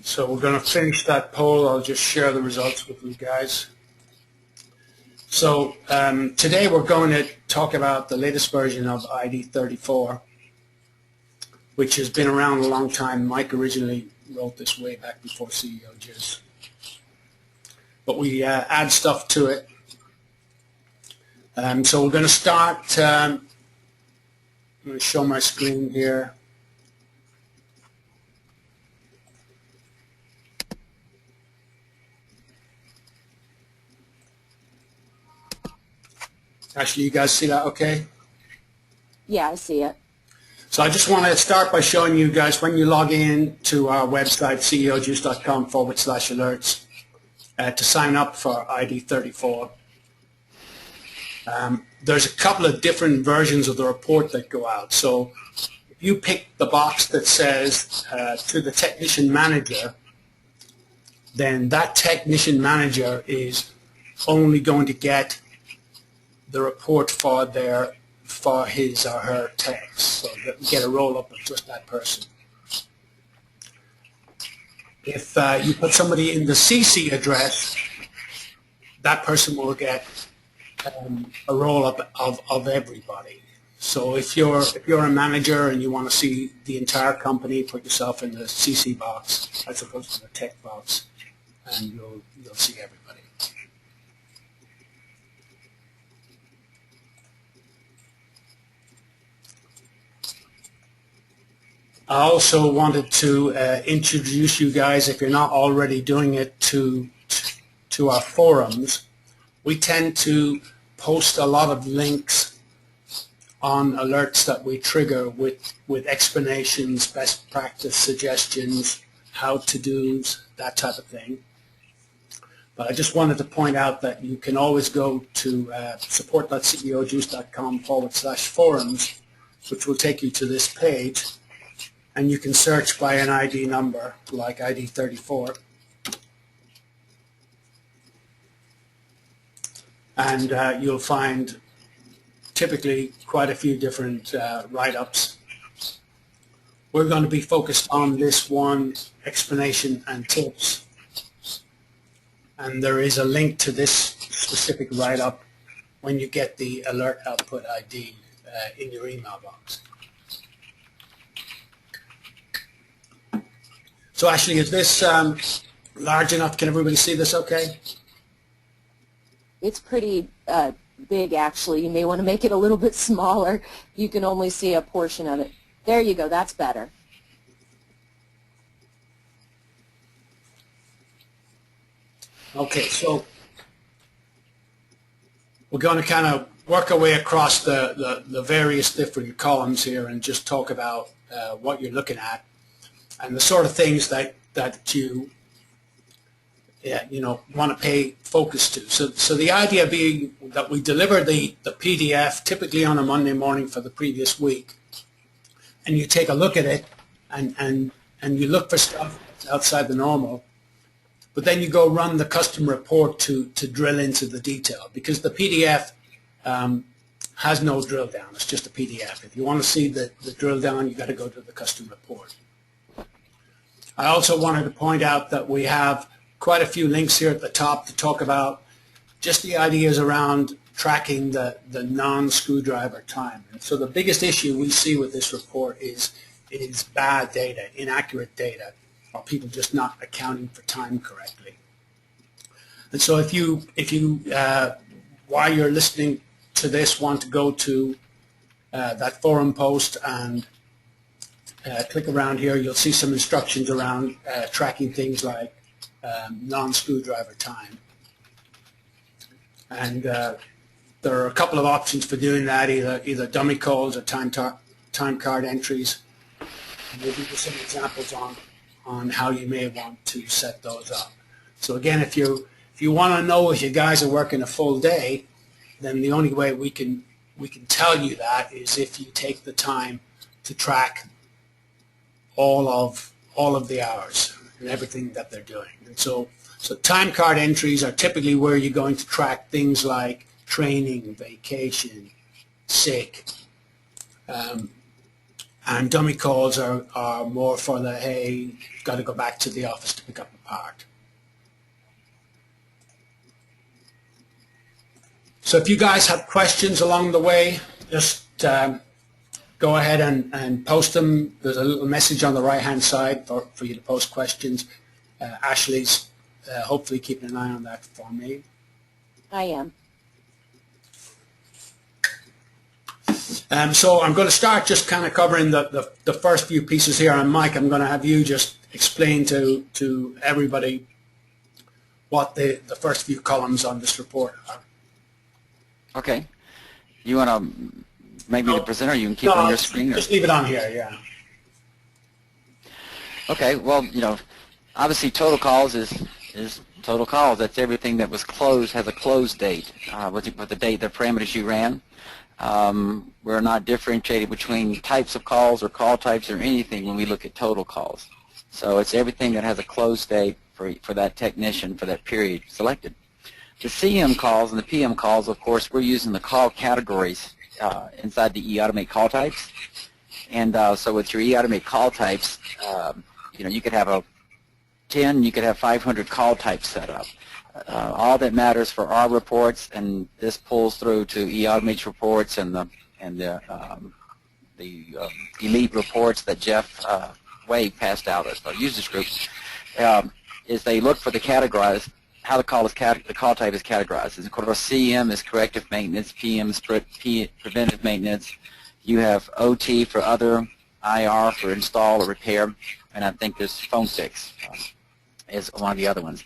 So we're going to finish that poll. I'll just share the results with you guys. So today we're going to talk about the latest version of ID34, which has been around a long time. Mike originally wrote this way back before CEO Juice. But we add stuff to it. So we're going to start, I'm going to show my screen here. Actually, you guys see that okay? Yeah, I see it. So I just want to start by showing you guys when you log in to our website, ceojuice.com/alerts, to sign up for ID34. There's a couple of different versions of the report that go out. So if you pick the box that says to the technician manager, then that technician manager is only going to get the report for his or her techs. So you get a roll-up of just that person. If you put somebody in the CC address, that person will get a roll-up of everybody. So if you're a manager and you want to see the entire company, put yourself in the CC box as opposed to the tech box, and you'll see everybody. I also wanted to introduce you guys, if you're not already doing it, to our forums. We tend to post a lot of links on alerts that we trigger with explanations, best practice suggestions, how-to-dos, that type of thing. But I just wanted to point out that you can always go to support.ceojuice.com/forums, which will take you to this page, and you can search by an ID number like ID34. And you'll find typically quite a few different write-ups. We're going to be focused on this one, explanation and tips. And there is a link to this specific write-up when you get the alert output ID in your email box. So Ashley, is this large enough? Can everybody see this okay? It's pretty big, actually. You may want to make it a little bit smaller. You can only see a portion of it. There you go. That's better. Okay, so we're going to kind of work our way across the various different columns here and just talk about what you're looking at and the sort of things that you want to pay focus to. So the idea being that we deliver the PDF typically on a Monday morning for the previous week, and you take a look at it and you look for stuff outside the normal, but then you go run the custom report to drill into the detail, because the PDF has no drill down. It's just a PDF. If you want to see the drill down, you got to go to the custom report. I also wanted to point out that we have quite a few links here at the top to talk about just the ideas around tracking the non-screwdriver time. And so the biggest issue we see with this report is bad data, inaccurate data, or people just not accounting for time correctly. And so if you while you're listening to this, want to go to that forum post and click around here, you'll see some instructions around tracking things like non-screwdriver time. And there are a couple of options for doing that, either dummy calls or time card entries. And we'll give you some examples on how you may want to set those up. So again, if you want to know if you guys are working a full day, then the only way we can tell you that is if you take the time to track all of the hours and everything that they're doing. And so time card entries are typically where you're going to track things like training, vacation, sick, And dummy calls are more for the, hey, got to go back to the office to pick up a part. So if you guys have questions along the way, just go ahead and post them. There's a little message on the right-hand side for you to post questions. Ashley's hopefully keeping an eye on that for me. I am. So I'm going to start just kind of covering the first few pieces here. And Mike, I'm going to have you just explain to everybody what the first few columns on this report are. Okay. You want to make me the presenter? You can keep it on your screen? Just leave it on here, yeah. Okay. Well, obviously total calls is total calls. That's everything that was closed, has a close date, with the date, the parameters you ran. We're not differentiating between types of calls or call types or anything when we look at total calls. So it's everything that has a close date for that technician for that period selected. The CM calls and the PM calls, of course, we're using the call categories inside the eAutomate call types. And so with your eAutomate call types, you could have a 10, you could have 500 call types set up. All that matters for our reports, and this pulls through to eAutomate's reports and the elite reports that Jeff Wade passed out as our users group, is they look for the categorize how the call type is categorized. Of course, CM is corrective maintenance, PM is preventive maintenance. You have OT for other, IR for install or repair, and I think there's phone fix is one of the other ones.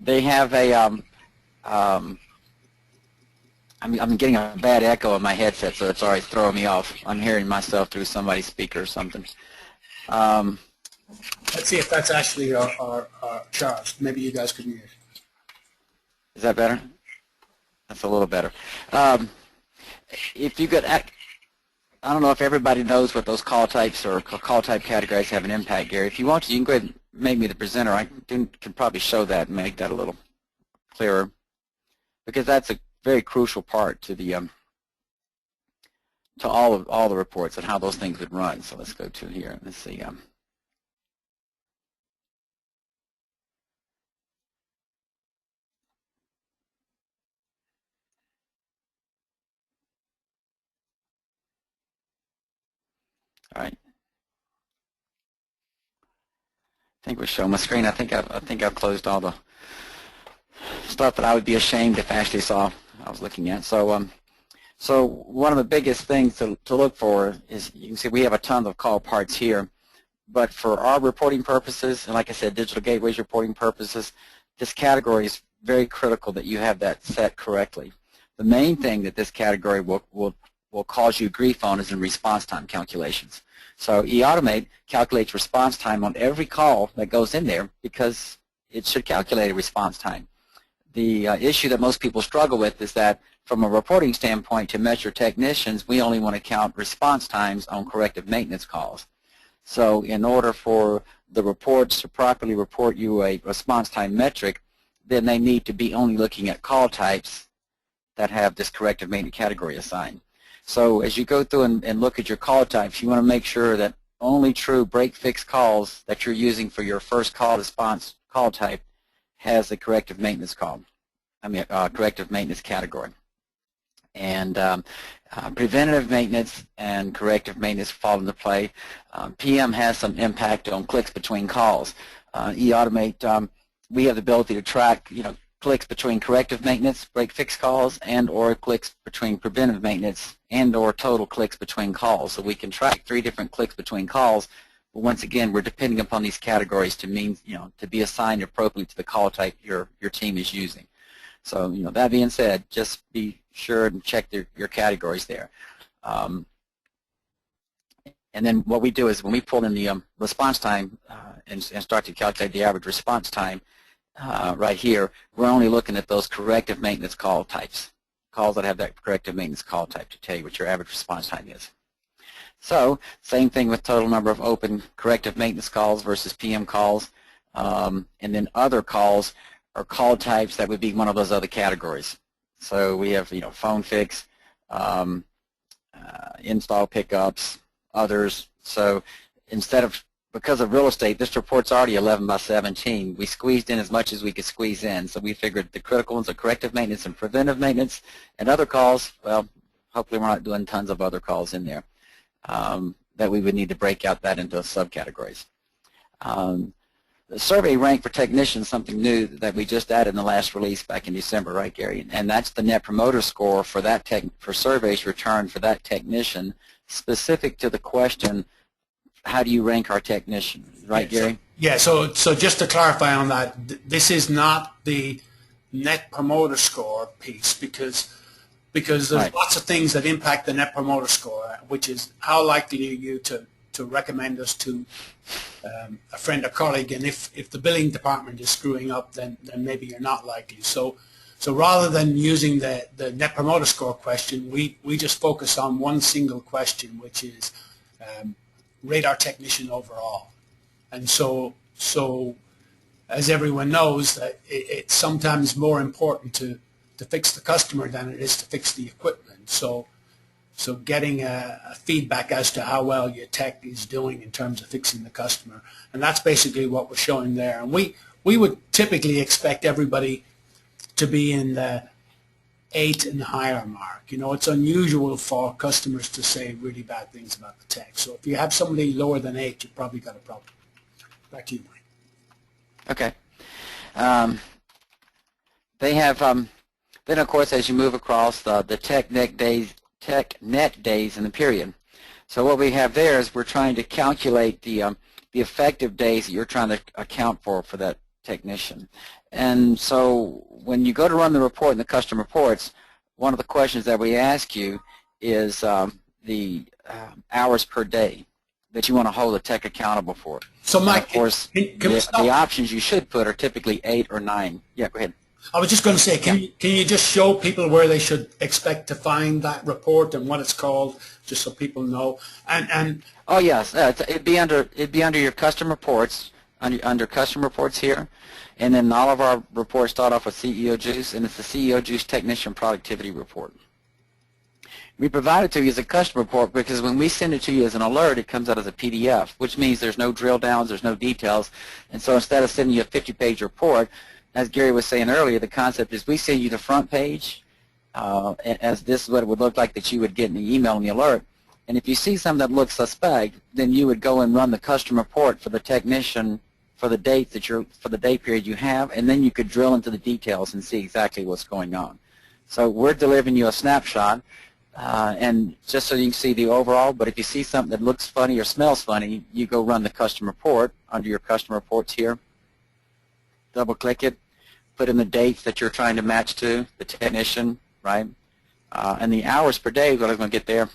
They have a, I'm getting a bad echo in my headset, so it's already throwing me off. I'm hearing myself through somebody's speaker or something. Let's see if that's Ashley or Charles. Maybe you guys could mute. Is that better? That's a little better. If you could, I don't know if everybody knows what those call types or call type categories have an impact, Gary. If you want to, you can go ahead and make me the presenter. I can probably show that and make that a little clearer, because that's a very crucial part to the to all the reports and how those things would run. So let's go to here. Let's see. All right. I think we're showing my screen. I think I've closed all the stuff that I would be ashamed if Ashley saw I was looking at. So so one of the biggest things to look for is, you can see we have a ton of call parts here, but for our reporting purposes, and like I said, Digital Gateway's reporting purposes, this category is very critical that you have that set correctly. The main thing that this category will cause you grief on is in response time calculations. So eAutomate calculates response time on every call that goes in there because it should calculate a response time. The issue that most people struggle with is that from a reporting standpoint, to measure technicians, we only want to count response times on corrective maintenance calls. So in order for the reports to properly report you a response time metric, then they need to be only looking at call types that have this corrective maintenance category assigned. So as you go through and look at your call types, you want to make sure that only true break-fix calls that you're using for your first call response call type has a corrective maintenance call, corrective maintenance category. And preventative maintenance and corrective maintenance fall into play. PM has some impact on clicks between calls. eAutomate, we have the ability to track, clicks between corrective maintenance, break-fix calls, and or clicks between preventive maintenance and or total clicks between calls. So we can track 3 different clicks between calls, but once again, we're depending upon these categories to mean, to be assigned appropriately to the call type your team is using. So, that being said, just be sure and check your categories there. And then what we do is when we pull in the response time and start to calculate the average response time, right here, we're only looking at those corrective maintenance call types, calls that have that corrective maintenance call type to tell you what your average response time is. So same thing with total number of open corrective maintenance calls versus PM calls, and then other calls are call types that would be one of those other categories. So we have phone fix, install pickups, others. So instead of, because of real estate, this report's already 11 by 17. We squeezed in as much as we could squeeze in. So we figured the critical ones are corrective maintenance and preventive maintenance, and other calls, well, hopefully we're not doing tons of other calls in there that we would need to break out that into subcategories. The survey rank for technicians, something new that we just added in the last release back in December, right, Gary? And that's the Net Promoter Score for that for surveys returned for that technician, specific to the question, how do you rank our technician, right, Gary? So just to clarify on that, this is not the Net Promoter Score piece, because there's lots of things that impact the Net Promoter Score, which is how likely are you to recommend us to a friend or colleague, and if the billing department is screwing up, then maybe you're not likely. So rather than using the Net Promoter Score question, we just focus on one single question, which is rate our technician overall. And so as everyone knows, that it's sometimes more important to fix the customer than it is to fix the equipment. So getting a feedback as to how well your tech is doing in terms of fixing the customer. And that's basically what we're showing there. And we would typically expect everybody to be in the 8 and higher mark. You know, it's unusual for customers to say really bad things about the tech. So if you have somebody lower than 8, you've probably got a problem. Back to you, Mike. Okay. They have, then of course, as you move across the TechNet days in the period. So what we have there is we're trying to calculate the effective days that you're trying to account for that technician. And so when you go to run the report in the custom reports, one of the questions that we ask you is the hours per day that you want to hold the tech accountable for. So Mike, of course, the options you should put are typically 8 or 9. Yeah, go ahead. I was just going to say, can you just show people where they should expect to find that report and what it's called, just so people know? And oh yes, it'd be under your custom reports, under custom reports here, and then all of our reports start off with CEO Juice, and it's the CEO Juice Technician Productivity Report. We provide it to you as a custom report because when we send it to you as an alert, it comes out as a PDF, which means there's no drill downs, there's no details, and so instead of sending you a 50-page report, as Gary was saying earlier, the concept is we send you the front page, as this is what it would look like that you would get in the email and the alert. And if you see something that looks suspect, then you would go and run the custom report for the technician for the date for the day period you have, and then you could drill into the details and see exactly what's going on. So we're delivering you a snapshot, and just so you can see the overall. But if you see something that looks funny or smells funny, you go run the custom report under your custom reports here. Double-click it, put in the dates that you're trying to match to, the technician, right? And the hours per day, what I'm going to get there,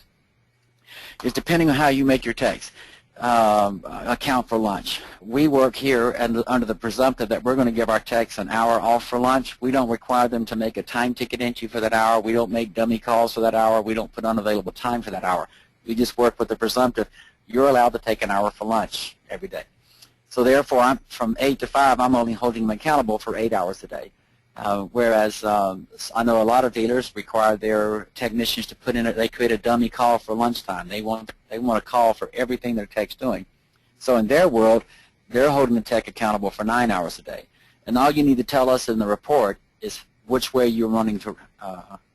is depending on how you make your techs account for lunch. We work here under the presumptive that we're going to give our techs an hour off for lunch. We don't require them to make a time ticket entry for that hour. We don't make dummy calls for that hour. We don't put unavailable time for that hour. We just work with the presumptive you're allowed to take an hour for lunch every day. So therefore, from 8 to 5, I'm only holding them accountable for 8 hours a day. Whereas I know a lot of dealers require their technicians to put in they create a dummy call for lunchtime. They want a call for everything their tech's doing. So in their world, they're holding the tech accountable for 9 hours a day. And all you need to tell us in the report is which way you're running to,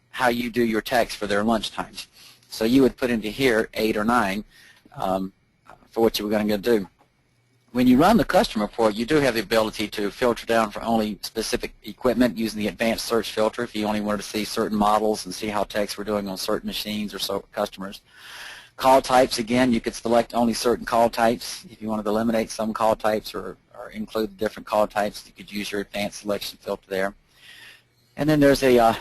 how you do your techs for their lunch times. So you would put into here 8 or 9 for what you were going to do. When you run the custom report, you do have the ability to filter down for only specific equipment using the advanced search filter if you only wanted to see certain models and see how techs were doing on certain machines or customers. Call types, again, you could select only certain call types. If you wanted to eliminate some call types or include different call types, you could use your advanced selection filter there. And then there's a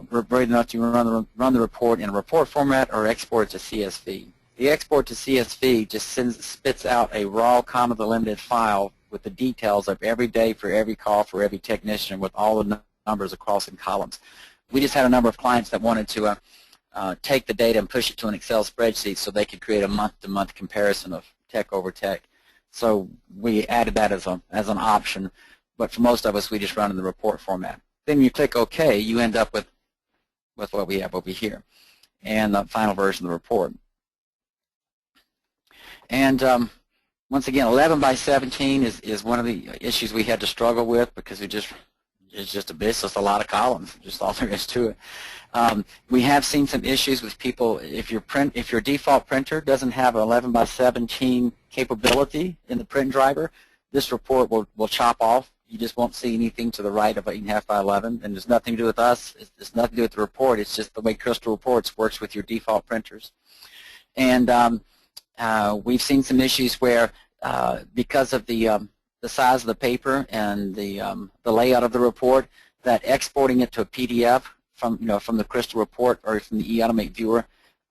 whether or not you run the report in a report format or export it to CSV. The export to CSV just spits out a raw, comma delimited file with the details of every day for every call for every technician with all the numbers across in columns. We just had a number of clients that wanted to take the data and push it to an Excel spreadsheet so they could create a month-to-month comparison of tech over tech. So we added that as an option, but for most of us, we just run in the report format. Then you click OK, you end up with what we have over here and the final version of the report. And once again, 11 by 17 is one of the issues we had to struggle with because it's just a lot of columns, just all there is to it. We have seen some issues with people if your default printer doesn't have an 11 by 17 capability in the print driver, this report will chop off. You just won't see anything to the right of 8.5 by 11, and there's nothing to do with us. It's nothing to do with the report. It's just the way Crystal Reports works with your default printers. And we've seen some issues where because of the size of the paper and the layout of the report, that exporting it to a PDF from the Crystal Report or from the eAutomate viewer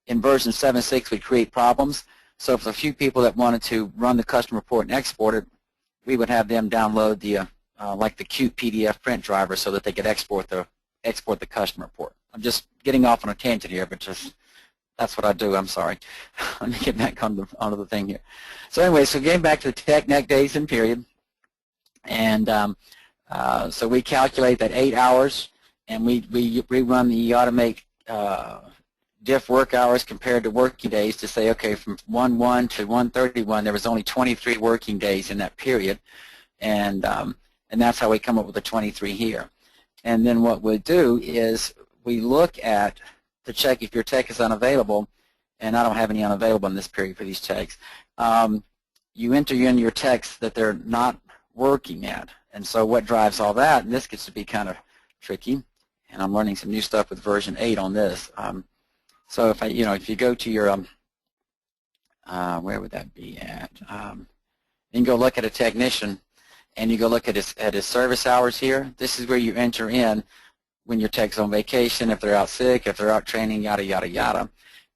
in version 7.6 would create problems. So for a few people that wanted to run the custom report and export it, we would have them download the like the Qt PDF print driver so that they could export the custom report. I'm just getting off on a tangent here, but just that's what I do. I'm sorry. Let me get back onto the thing here. So anyway, so getting back to the TechNet days and period, and so we calculate that 8 hours, and we rerun the eAutomate diff work hours compared to working days to say, okay, from 1/1 to 1/31, there was only 23 working days in that period, and that's how we come up with the 23 here. And then what we do is we look at to check if your tech is unavailable, and I don't have any unavailable in this period for these techs. You enter in your techs that they're not working at, and so what drives all that, and this gets to be kind of tricky, and I'm learning some new stuff with version 8 on this. So if you go to your where would that be at? You can go look at a technician, and you go look at his service hours here. This is where you enter in when your tech's on vacation, if they're out sick, if they're out training, yada yada yada.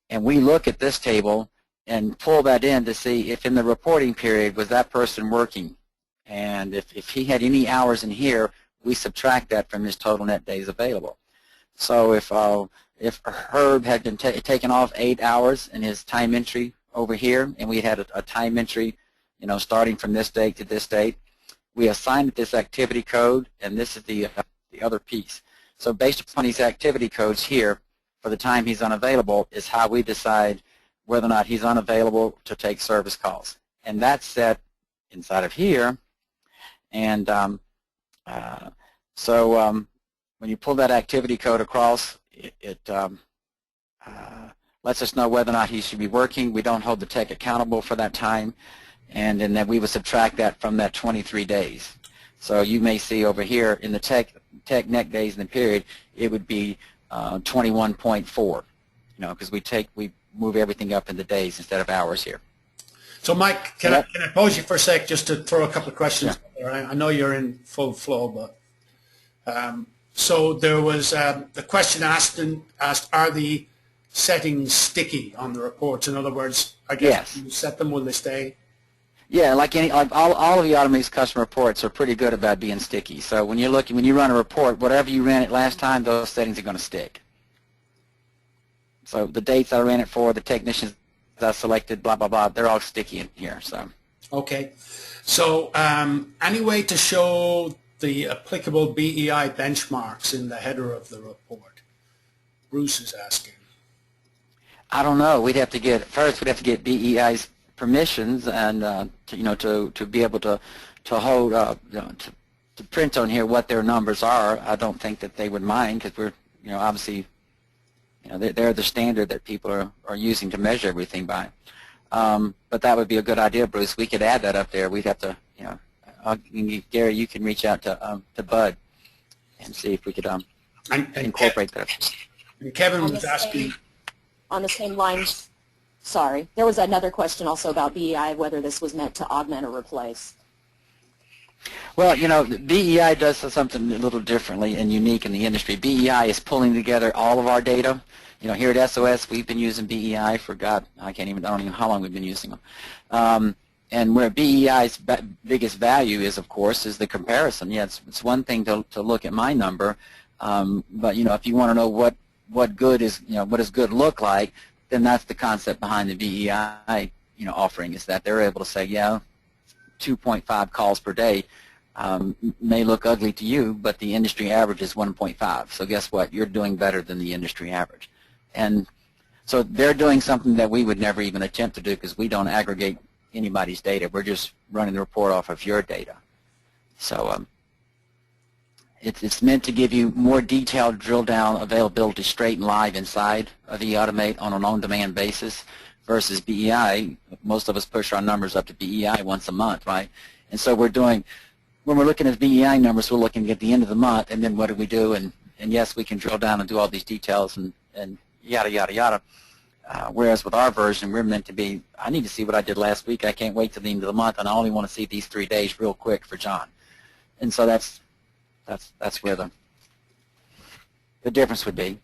And we look at this table and pull that in to see if in the reporting period was that person working, and if he had any hours in here, we subtract that from his total net days available. So if Herb had been taken off 8 hours in his time entry over here, and we had a time entry, starting from this date to this date, we assign it this activity code, and this is the other piece. So based upon these activity codes here, for the time he's unavailable, is how we decide whether or not he's unavailable to take service calls, and that's set inside of here. And when you pull that activity code across, it lets us know whether or not he should be working. We don't hold the tech accountable for that time, and then we would subtract that from that 23 days. So you may see over here in the TechNet days in the period, it would be 21.4, because we move everything up in the days instead of hours here. So Mike, can I pause you for a sec just to throw a couple of questions there? I know you're in full flow, but so there was the question asked, are the settings sticky on the reports? In other words, I guess if you set them, will they stay? Yeah, like all of the eAutomate's custom reports are pretty good about being sticky. So when you run a report, whatever you ran it last time, those settings are going to stick. So the dates I ran it for, the technicians I selected, blah blah blah, they're all sticky in here. So okay. So any way to show the applicable BEI benchmarks in the header of the report? Bruce is asking. I don't know. We'd have to get BEI's permissions and to be able to hold to print on here what their numbers are. I don't think that they would mind, because we're obviously they're the standard that people are using to measure everything by. But that would be a good idea, Bruce. We could add that up there. We'd have to Gary, you can reach out to Bud and see if we could incorporate that. And Kevin was asking on the same lines. Sorry, there was another question also about BEI, whether this was meant to augment or replace. Well, BEI does something a little differently and unique in the industry. BEI is pulling together all of our data. Here at SOS, we've been using BEI for I don't even know how long we've been using them. And where BEI's biggest value is, of course, is the comparison. Yeah, it's one thing to look at my number, but if you want to know what good is, what does good look like, then that's the concept behind the BEI, offering, is that they're able to say, 2.5 calls per day may look ugly to you, but the industry average is 1.5. So guess what? You're doing better than the industry average. And so they're doing something that we would never even attempt to do, because we don't aggregate anybody's data. We're just running the report off of your data. So it's meant to give you more detailed drill down availability straight and live inside of eAutomate on an on-demand basis versus BEI. Most of us push our numbers up to BEI once a month, right? And so we're doing, when we're looking at BEI numbers, we're looking at the end of the month, and then what do we do? And yes, we can drill down and do all these details and yada, yada, yada. Whereas with our version, we're meant to be, I need to see what I did last week. I can't wait till the end of the month, and I only want to see these 3 days real quick for John. And so that's where the difference would be.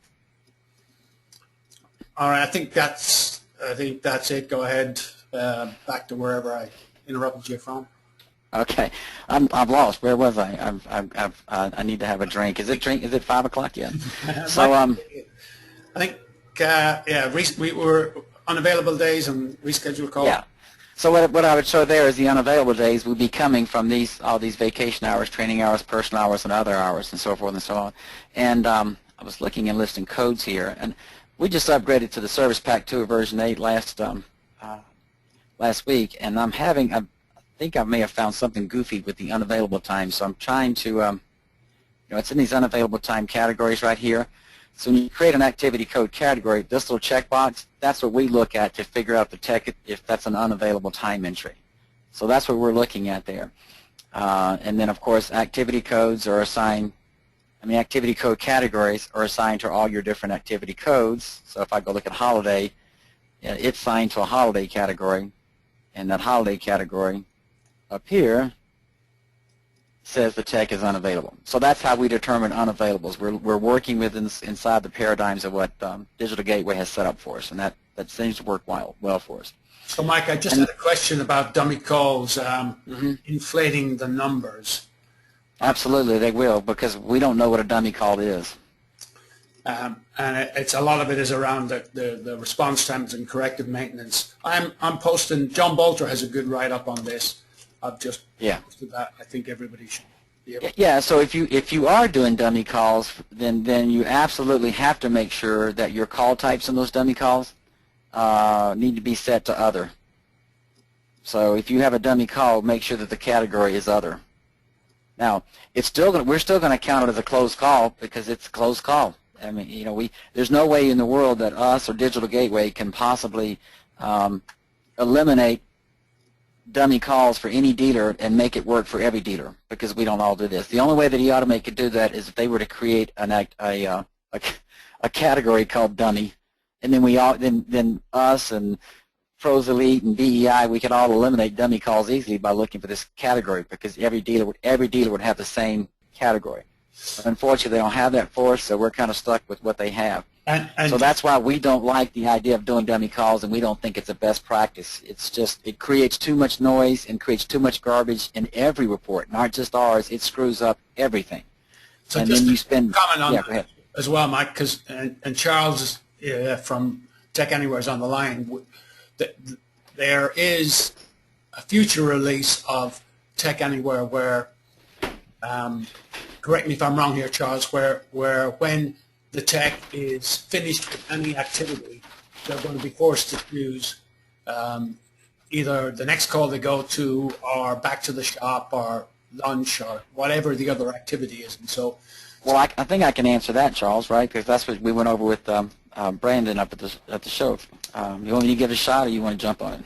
All right, I think that's it. Go ahead, back to wherever I interrupted you from. Okay, I've lost. Where was I? I need to have a drink. Is it 5 o'clock yet? So I think we were unavailable days and rescheduled call. Yeah. So what I would show there is the unavailable days would be coming from all these vacation hours, training hours, personal hours, and other hours, and so forth and so on. And I was looking and listing codes here, and we just upgraded to the Service Pack 2 version 8 last week, and I think I may have found something goofy with the unavailable time. So I'm trying to, it's in these unavailable time categories right here. So when you create an activity code category, this little checkbox, that's what we look at to figure out the tech if that's an unavailable time entry. So that's what we're looking at there. And then, of course, activity codes are assigned, activity code categories are assigned to all your different activity codes. So if I go look at holiday, it's assigned to a holiday category, and that holiday category up here says the tech is unavailable. So that's how we determine unavailables. We're working within inside the paradigms of what Digital Gateway has set up for us, and that seems to work well for us. So, Mike, I just had a question about dummy calls inflating the numbers. Absolutely, they will, because we don't know what a dummy call is. And it's a lot of it is around the response times and corrective maintenance. I'm posting. John Bolter has a good write-up on this. I've just posted that. I think everybody should be able to. Yeah. So if you are doing dummy calls, then you absolutely have to make sure that your call types in those dummy calls need to be set to other. So if you have a dummy call, make sure that the category is other. Now we're still going to count it as a closed call because it's a closed call. There's no way in the world that us or Digital Gateway can possibly eliminate dummy calls for any dealer and make it work for every dealer, because we don't all do this. The only way that eAutomate could do that is if they were to create a category called dummy, and then us and Pros Elite and BEI, we could all eliminate dummy calls easily by looking for this category, because every dealer would have the same category. But unfortunately, they don't have that for us, so we're kind of stuck with what they have. And so that's why we don't like the idea of doing dummy calls, and we don't think it's a best practice. It's just, it creates too much noise and creates too much garbage in every report, not just ours. It screws up everything. So and just then you spend comment on go ahead. as well, Mike, because and Charles from Tech Anywhere is on the line. There is a future release of Tech Anywhere where, correct me if I'm wrong here, Charles, where when the tech is finished with any activity, they're going to be forced to choose either the next call they go to, or back to the shop, or lunch, or whatever the other activity is. And so, well, I think I can answer that, Charles, right? Because that's what we went over with Brandon up at the show. You want me to give it a shot, or you want to jump on it?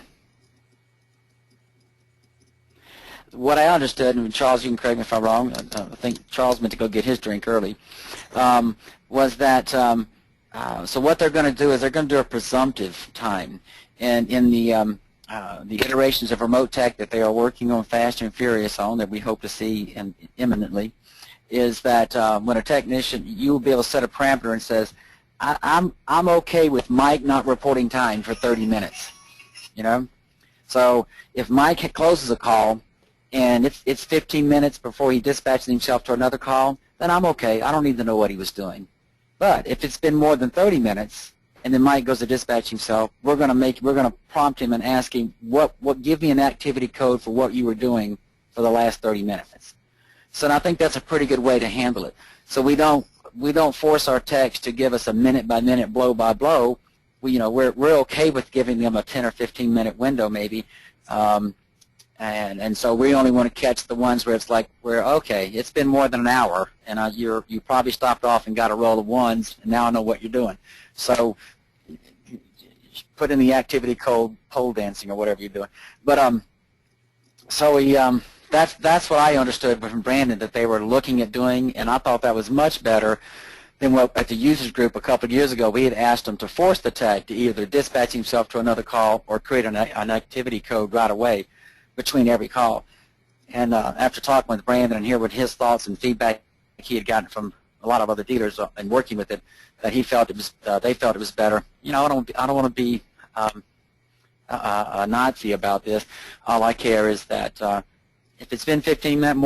What I understood, and Charles, you can correct me if I'm wrong, I think Charles meant to go get his drink early, was that so what they're going to do is they're going to do a presumptive time. And in the iterations of remote tech that they are working on fast and furious on, that we hope to see imminently, is that when a technician, you will be able to set a parameter and says, I'm okay with Mike not reporting time for 30 minutes. So if Mike closes a call and it's 15 minutes before he dispatches himself to another call, then I'm okay. I don't need to know what he was doing. But if it's been more than 30 minutes and then Mike goes to dispatch himself, we're going to prompt him and ask him, give me an activity code for what you were doing for the last 30 minutes. So I think that's a pretty good way to handle it. So we don't force our techs to give us a minute by minute, blow by blow. We're okay with giving them a 10 or 15 minute window maybe And so we only want to catch the ones where it's like, okay, it's been more than an hour, and you probably stopped off and got a roll of ones, and now I know what you're doing. So put in the activity code, pole dancing or whatever you're doing. But so we that's what I understood from Brandon that they were looking at doing, and I thought that was much better than what at the users group a couple of years ago we had asked them to force the tech to either dispatch himself to another call or create an activity code right away between every call. And after talking with Brandon and hear what his thoughts and feedback he had gotten from a lot of other dealers and working with it, that he felt it was, they felt it was better. You know, I don't want to be a Nazi about this. All I care is that if it's been 15 minutes,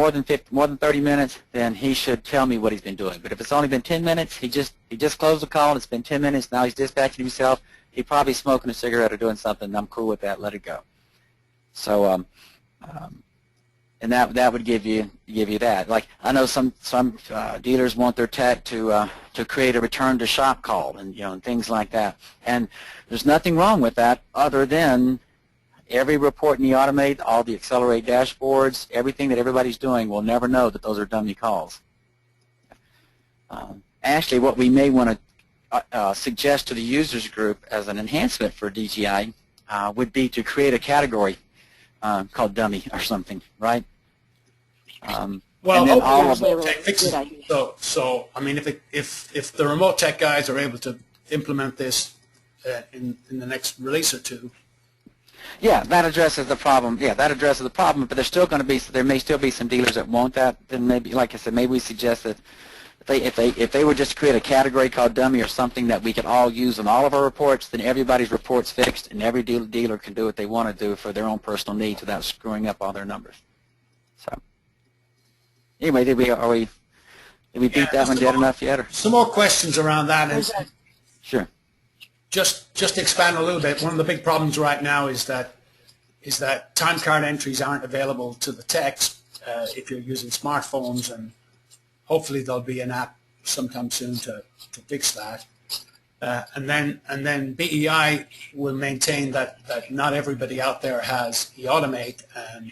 more than 30 minutes, then he should tell me what he's been doing. But if it's only been 10 minutes, he just closed the call and it's been 10 minutes. Now he's dispatching himself. He's probably smoking a cigarette or doing something. And I'm cool with that. Let it go. So, and that would give you that. Like I know some dealers want their tech to create a return to shop call and and things like that. And there's nothing wrong with that, other than every report in the Automate, all the Accelerate dashboards, everything that everybody's doing will never know that those are dummy calls. Actually, what we may want to suggest to the users group as an enhancement for DGI would be to create a category called dummy or something, right? Well, and then all all remote tech fixes. So I mean, if the remote tech guys are able to implement this in the next release or two. Yeah, that addresses the problem. Yeah, that addresses the problem. But there may still be some dealers that want that. Then maybe, like I said, maybe we suggest that if they would just create a category called dummy or something that we could all use in all of our reports, then everybody's report's fixed, and every dealer can do what they want to do for their own personal needs without screwing up all their numbers. So anyway, did we beat that one dead enough yet? Or? Some more questions around that. And sure. Just to expand a little bit, one of the big problems right now is that time card entries aren't available to the techs if you're using smartphones, and hopefully there'll be an app sometime soon to fix that. And then BEI will maintain that not everybody out there has eAutomate and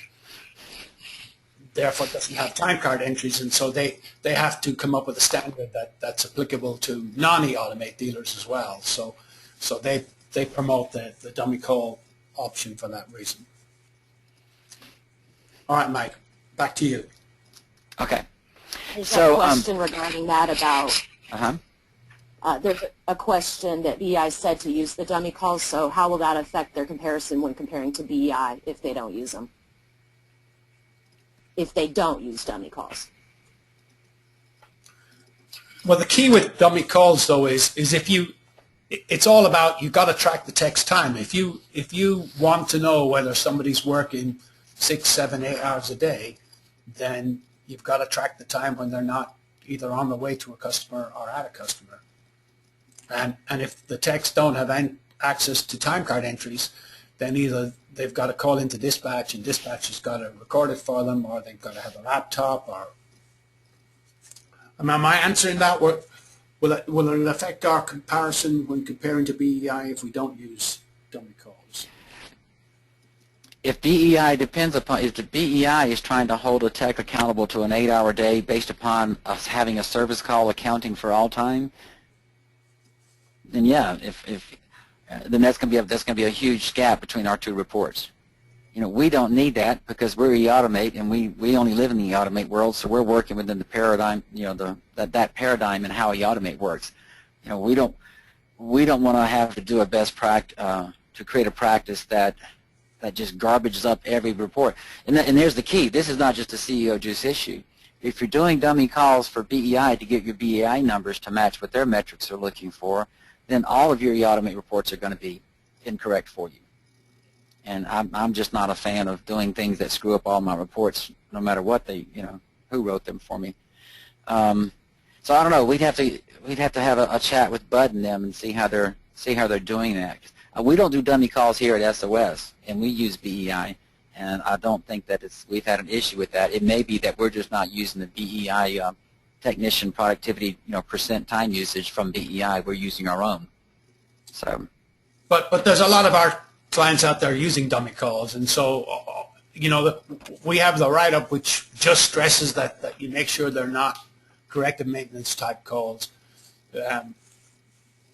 therefore doesn't have time card entries, and so they have to come up with a standard that's applicable to non-eAutomate dealers as well. So they promote the dummy call option for that reason. All right, Mike, back to you. Okay. There's a question regarding that about, there's a question that BEI said to use the dummy calls, so how will that affect their comparison when comparing to BEI if they don't use them? If they don't use dummy calls? Well, the key with dummy calls, though, is it's all about, you've got to track the tech's time. If you want to know whether somebody's working 6, 7, 8 hours a day, then you've got to track the time when they're not either on the way to a customer or at a customer. And if the techs don't have access to time card entries, then either they've got to call into dispatch and dispatch has got to record it for them, or they've got to have a laptop. Or am I answering that? Will it affect our comparison when comparing to BEI if we don't use dummy calls? If BEI depends upon, if the BEI is trying to hold a tech accountable to an 8-hour day based upon us having a service call accounting for all time, then yeah, then that's going to be a huge gap between our two reports. We don't need that because we're eAutomate and we only live in the eAutomate world, so we're working within the paradigm, that paradigm and how eAutomate works. We don't want to have to do a best practice to create a practice that just garbages up every report. And there's the key. This is not just a CEO juice issue. If you're doing dummy calls for BEI to get your BEI numbers to match what their metrics are looking for, then all of your eAutomate reports are going to be incorrect for you. And I'm just not a fan of doing things that screw up all my reports, no matter what who wrote them for me. So I don't know. We'd have to have a chat with Bud and them and see how they're doing that. We don't do dummy calls here at SOS, and we use BEI, and I don't think that we've had an issue with that. It may be that we're just not using the BEI technician productivity, percent time usage from BEI. We're using our own. So. But there's a lot of clients out there using dummy calls, and so we have the write-up which just stresses that you make sure they're not corrective maintenance type calls.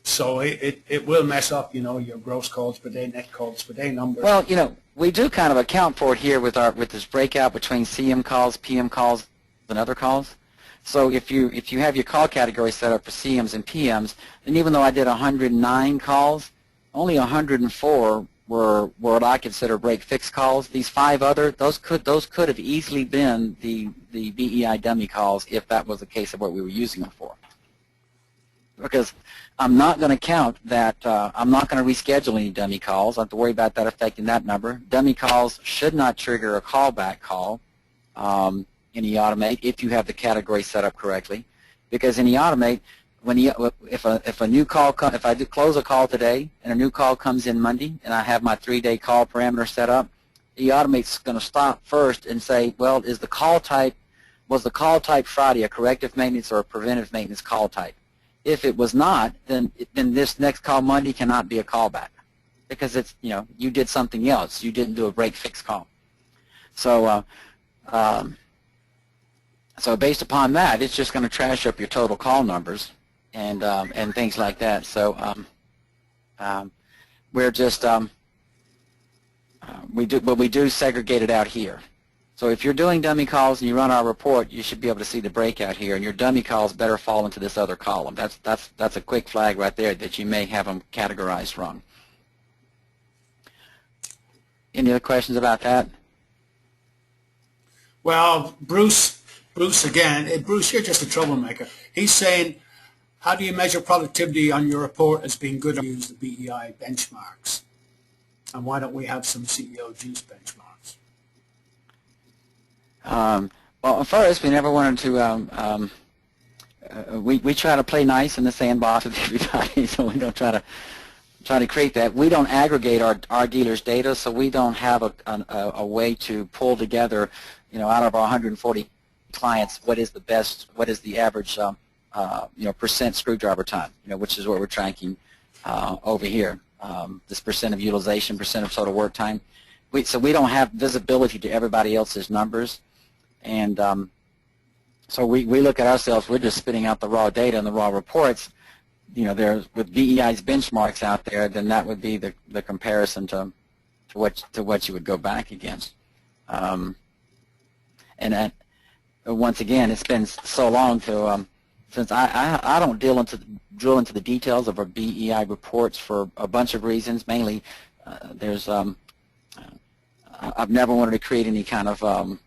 So it will mess up, your gross calls per day, net calls per day numbers. Well, we do kind of account for it here with this breakout between CM calls, PM calls, and other calls. So if you have your call category set up for CMs and PMs, then even though I did 109 calls, only 104 were what I consider break-fix calls. These 5 other, those could have easily been the BEI dummy calls if that was the case of what we were using them for. Because I'm not going to count that, I'm not going to reschedule any dummy calls. I have to worry about that affecting that number. Dummy calls should not trigger a callback call in eAutomate if you have the category set up correctly. Because in eAutomate, if a new call if I do close a call today and a new call comes in Monday and I have my 3-day call parameter set up, eAutomate's going to stop first and say, well, was the call type Friday a corrective maintenance or a preventive maintenance call type? If it was not, then this next call Monday cannot be a callback because it's you did something else. You didn't do a break fix call. So so based upon that, it's just going to trash up your total call numbers and things like that. So we're just we do segregate it out here. So if you're doing dummy calls and you run our report, you should be able to see the breakout here, and your dummy calls better fall into this other column. That's a quick flag right there that you may have them categorized wrong. Any other questions about that? Well, Bruce again. Bruce, you're just a troublemaker. He's saying, how do you measure productivity on your report as being good? Use the BEI benchmarks, and why don't we have some CEO juice benchmarks? Well, first, we never wanted to. We try to play nice in the sandbox with everybody, so we don't try to create that. We don't aggregate our dealers' data, so we don't have a way to pull together, out of our 140 clients, what is the average, percent screwdriver time, which is what we're tracking over here. This percent of utilization, percent of total work time. So we don't have visibility to everybody else's numbers. And so we look at ourselves, we're just spitting out the raw data and the raw reports. There's with BEI's benchmarks out there, then that would be the comparison to what you would go back against. And once again, it's been so long since I don't drill into the details of our BEI reports for a bunch of reasons. Mainly, I've never wanted to create any kind of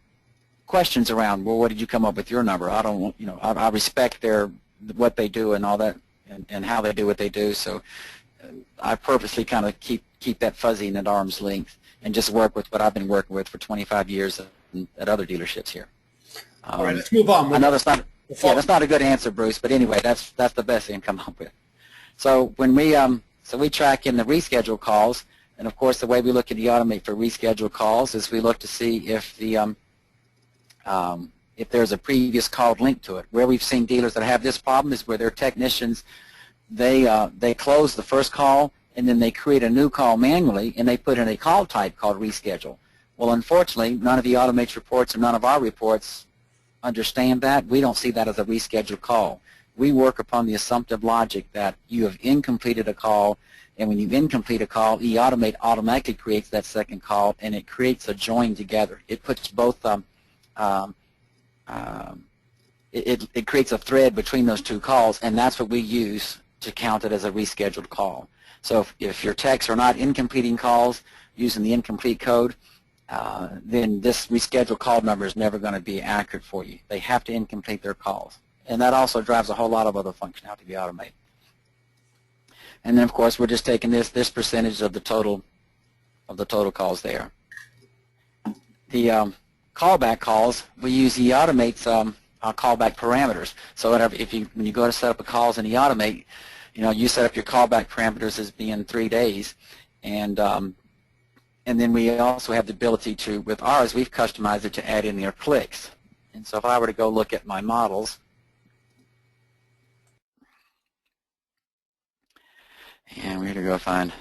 questions around, well, what did you come up with your number? I don't, I respect what they do and all that, and how they do what they do. So I purposely kind of keep that fuzzy and at arm's length, and just work with what I've been working with for 25 years at other dealerships here. All right, let's move on. I know that's not a good answer, Bruce, but anyway, that's the best thing to come up with. So when we track in the reschedule calls, and of course the way we look at eAutomate for reschedule calls is we look to see if there's a previous call linked to it. Where we've seen dealers that have this problem is where their technicians, they close the first call and then they create a new call manually and they put in a call type called reschedule. Well, unfortunately, none of eAutomate's reports and none of our reports understand that. We don't see that as a rescheduled call. We work upon the assumptive logic that you have incompleted a call, and when you incomplete a call, eAutomate automatically creates that second call, and it creates a join together. It puts both it creates a thread between those two calls, and that's what we use to count it as a rescheduled call. So if your techs are not incompleting calls using the incomplete code, then this rescheduled call number is never going to be accurate for you. They have to incomplete their calls, and that also drives a whole lot of other functionality to be automated. And then, of course, we're just taking this percentage of the total calls there. The callback calls, we use eAutomate's callback parameters. So when you go to set up a calls in eAutomate, you set up your callback parameters as being 3 days, and then we also have the ability to, with ours, we've customized it to add in their clicks. And so if I were to go look at my models, and we're going to go find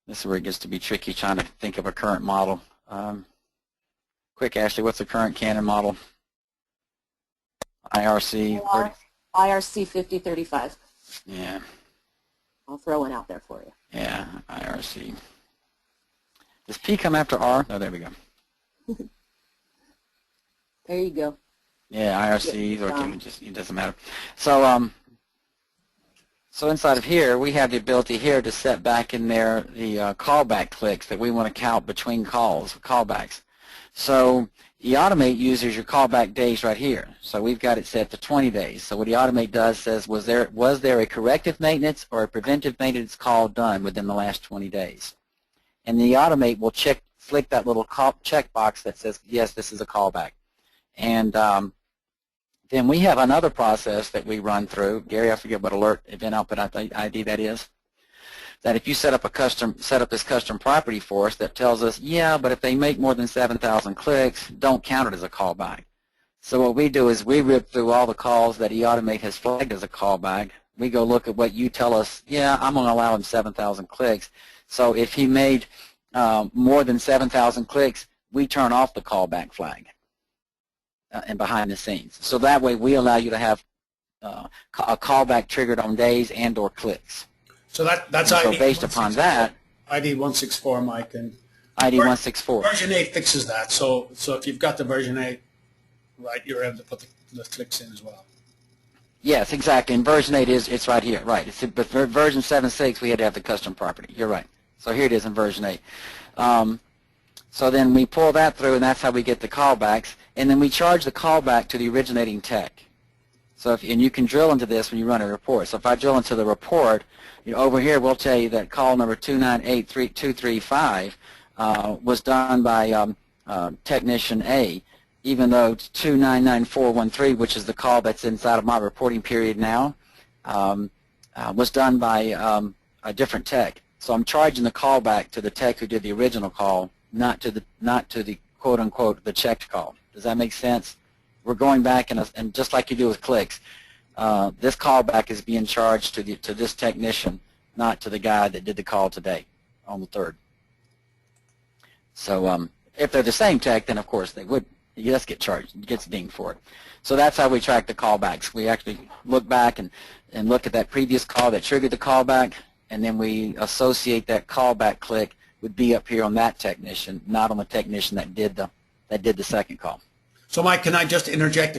This is where it gets to be tricky trying to think of a current model. Quick, Ashley, what's the current Canon model? IRC 30? IRC 5035. Yeah. I'll throw one out there for you. Yeah, IRC. Does P come after R? Oh, there we go. There you go. Yeah, IRCs, or just, it doesn't matter. So, so inside of here, we have the ability here to set back in there the callback clicks that we want to count between calls, callbacks. So eAutomate uses your callback days right here. So we've got it set to 20 days. So what eAutomate does says, was there a corrective maintenance or a preventive maintenance call done within the last 20 days? And the eAutomate will flick that little checkbox that says, yes, this is a callback. And then we have another process that we run through. Gary, I forget what alert event output ID that is. That if you set up this custom property for us that tells us, yeah, but if they make more than 7,000 clicks, don't count it as a callback. So what we do is we rip through all the calls that eAutomate has flagged as a callback. We go look at what you tell us, yeah, I'm going to allow him 7,000 clicks. So if he made more than 7,000 clicks, we turn off the callback flag and behind the scenes. So that way we allow you to have a callback triggered on days and or clicks. So that's and ID. So based upon that, ID 164, Mike, and ID 164. Version 8 fixes that. So if you've got the version 8, right, you're able to put the clicks in as well. Yes, exactly. And version 8 it's right here, right? But for version 7.6, we had to have the custom property. You're right. So here it is in version 8. So then we pull that through, and that's how we get the callbacks. And then we charge the callback to the originating tech. So and you can drill into this when you run a report. So if I drill into the report, over here we'll tell you that call number 2983235 was done by technician A, even though 299413, which is the call that's inside of my reporting period now, was done by a different tech. So I'm charging the callback to the tech who did the original call, not to the quote unquote the checked call. Does that make sense? We're going back and just like you do with clicks, this callback is being charged to this technician, not to the guy that did the call today on the 3rd. So if they're the same tech, then of course they would just get charged, gets dinged for it. So that's how we track the callbacks. We actually look back and look at that previous call that triggered the callback, and then we associate that callback click would be up here on that technician, not on the technician that did the second call. So, Mike, can I just interject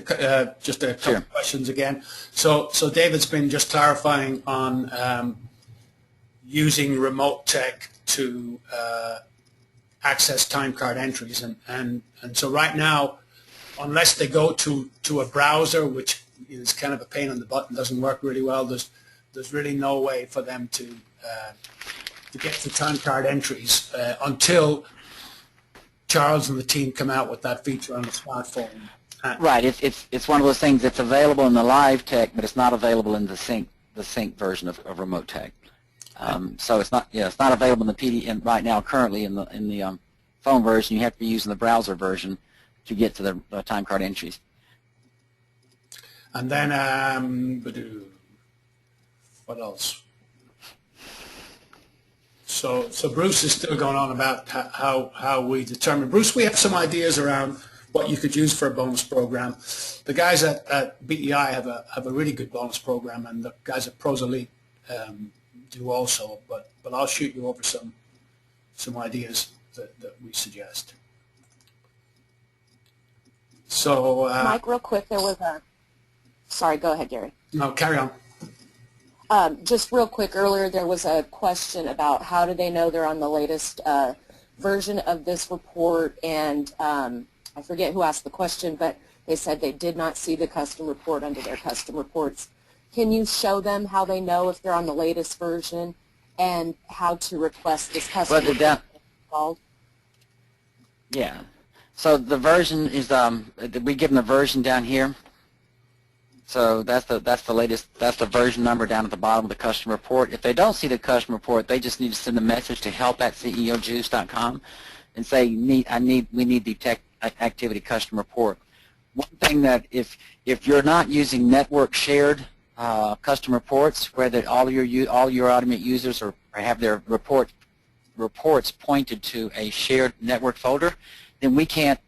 just a couple of questions again? So David's been just clarifying on using remote tech to access time card entries, and so right now, unless they go to a browser, which is kind of a pain in the butt and doesn't work really well, there's really no way for them to get to time card entries until Charles and the team come out with that feature on the smartphone. Right. It's one of those things that's available in the live tech, but it's not available in the sync version of remote tech. So it's not available in the PD right now currently in the phone version. You have to be using the browser version to get to the time card entries. And then what else? So Bruce is still going on about how we determine. Bruce, we have some ideas around what you could use for a bonus program. The guys at BEI have a really good bonus program, and the guys at Pros Elite do also. But I'll shoot you over some ideas that we suggest. So Mike, real quick, there was a. Sorry, go ahead, Gary. No, carry on. Just real quick, earlier there was a question about how do they know they're on the latest version of this report, and I forget who asked the question, but they said they did not see the custom report under their custom reports. Can you show them how they know if they're on the latest version and how to request this custom report installed? Yeah. So the version is, we give them the version down here. So that's the latest, that's the version number down at the bottom of the custom report. If they don't see the custom report, they just need to send a message to help@ceojuice.com and say, we need the tech activity custom report. One thing that if you're not using network shared custom reports where all your Automate users have their report reports pointed to a shared network folder, then we can't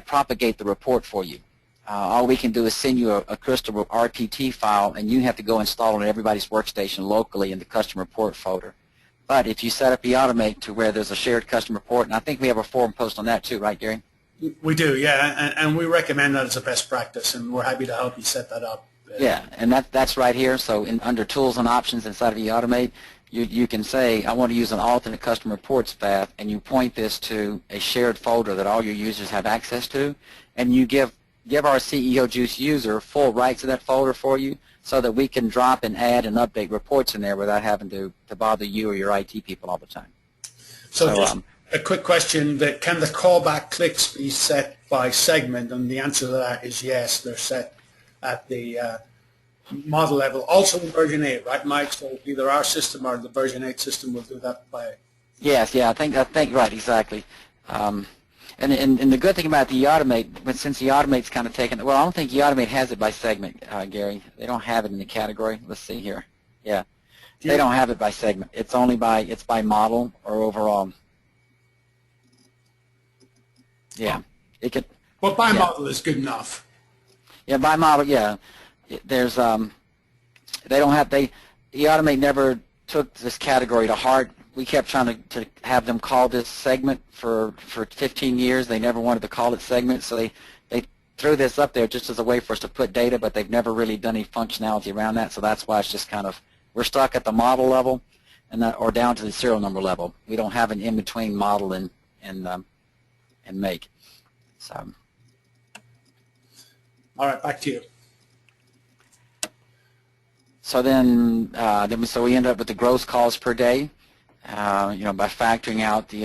propagate the report for you. All we can do is send you a crystal RPT file, and you have to go install it on everybody's workstation locally in the custom report folder. But if you set up eAutomate to where there's a shared custom report, and I think we have a forum post on that too, right, Gary? We do, yeah, and we recommend that as a best practice, and we're happy to help you set that up. Yeah, and that's right here. So under Tools and Options inside of eAutomate, you can say, I want to use an alternate custom reports path, and you point this to a shared folder that all your users have access to, and you give our CEO Juice user full rights to that folder for you so that we can drop and add and update reports in there without having to bother you or your IT people all the time. So just a quick question, that can the callback clicks be set by segment? And the answer to that is yes, they're set at the model level. Also in version 8, right, Mike? So either our system or the version 8 system will do that by... Yes, yeah, I think right, exactly. And the good thing about the eAutomate, since eAutomate's kind of taken, well, I don't think eAutomate has it by segment, Gary. They don't have it in the category. Let's see here. Yeah, they don't have it by segment. It's only it's by model or overall. Yeah, it could. Well, by model is good enough. Yeah, by model, yeah. There's they don't have eAutomate never took this category to heart. We kept trying to have them call this segment for 15 years. They never wanted to call it segment, so they threw this up there just as a way for us to put data, but they've never really done any functionality around that. So that's why it's just kind of, we're stuck at the model level, or down to the serial number level. We don't have an in between model and make. So. All right, back to you. So then we end up with the gross calls per day, by factoring out the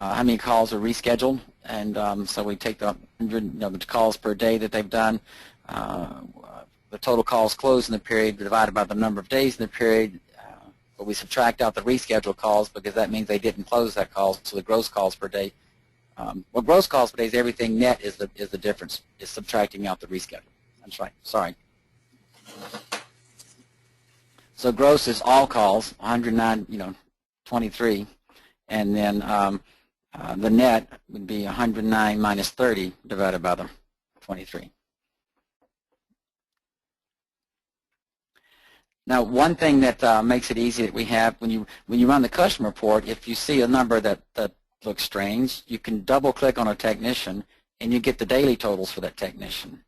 how many calls are rescheduled, and so we take the 100, the calls per day that they've done, the total calls closed in the period divided by the number of days in the period, but we subtract out the rescheduled calls because that means they didn't close that call, so the gross calls per day. Well, gross calls per day is everything. Net is the difference. Is subtracting out the reschedule. That's right. Sorry. So gross is all calls, 109, 23, and then the net would be 109 minus 30 divided by the 23. Now, one thing that makes it easy that we have when you run the custom report, if you see a number that looks strange, you can double-click on a technician, and you get the daily totals for that technician.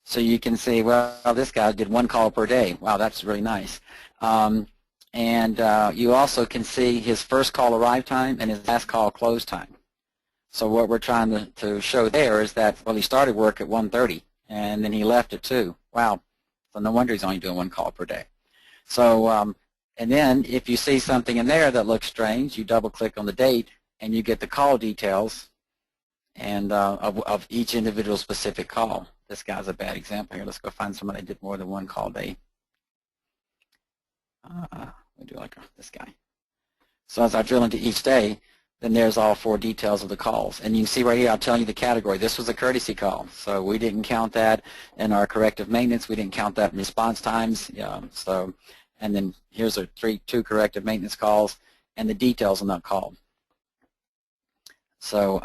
So you can see, well, this guy did 1 call per day. Wow, that's really nice. And you also can see his first call arrive time and his last call close time. So what we're trying to show there is that, well, he started work at 1:30, and then he left at 2. Wow, so no wonder he's only doing 1 call per day. So, and then if you see something in there that looks strange, you double-click on the date, and you get the call details and of each individual specific call. This guy's a bad example here. Let's go find somebody that did more than 1 call a day. We do like this guy. So as I drill into each day, then there's all 4 details of the calls. And you can see right here, I'll tell you the category. This was a courtesy call, so we didn't count that in our corrective maintenance. We didn't count that in response times. And then here's our 2 corrective maintenance calls and the details on that call. So